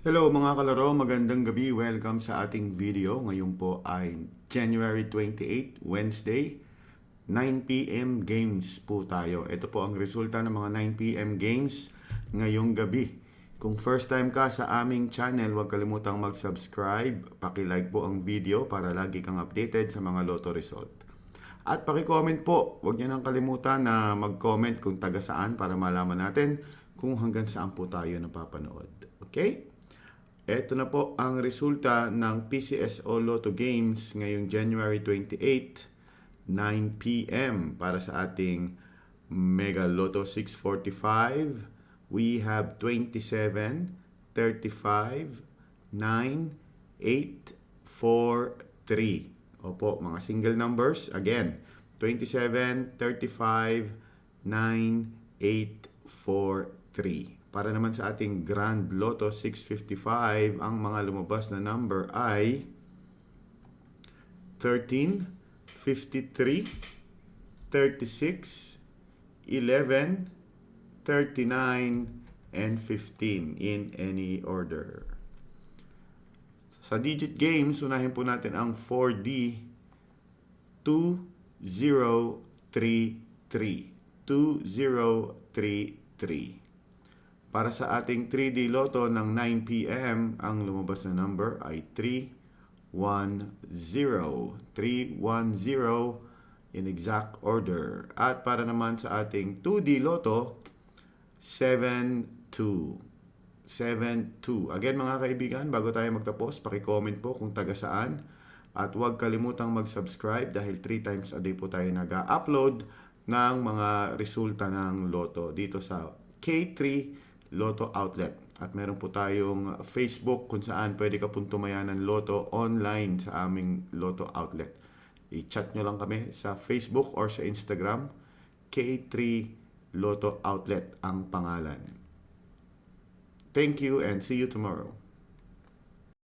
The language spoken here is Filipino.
Hello mga kalaro, magandang gabi. Welcome sa ating video. Ngayon po ay January 28, Wednesday, 9 p.m. games po tayo. Ito po ang resulta ng mga 9 p.m. games ngayong gabi. Kung first time ka sa aming channel, huwag kalimutang mag-subscribe. Paki-like po ang video para lagi kang updated sa mga lotto result. At paki-comment po, huwag niyo nang kalimutan na mag-comment kung taga saan para malaman natin kung hanggang saan po tayo napapanood. Okay? Ito na po ang resulta ng PCSO Lotto Games ngayong January 28, 9 p.m. para sa ating Mega Lotto 645. We have 27, 35, 9, 8, 4, 3. Opo, mga single numbers. Again, 27, 35, 9, 8, 4, 3. Para naman sa ating Grand Lotto 655, ang mga lumabas na number ay 13, 53, 36, 11, 39, and 15 in any order. Sa digit games, unahin po natin ang 4D 2033. 2033. Para sa ating 3D Lotto ng 9 p.m., ang lumabas na number ay 310. 310 in exact order. At para naman sa ating 2D Lotto, 72. 72. Again mga kaibigan, bago tayo magtapos, paki-comment po kung taga saan. At huwag kalimutang mag-subscribe dahil 3 times a day po tayo nag-upload ng mga resulta ng Lotto dito sa K3 Lotto Outlet. At meron po tayong Facebook kung saan pwede ka pong tumaya ng Lotto online sa aming Lotto Outlet. I-chat nyo lang kami sa Facebook or sa Instagram. K3 Lotto Outlet ang pangalan. Thank you and see you tomorrow.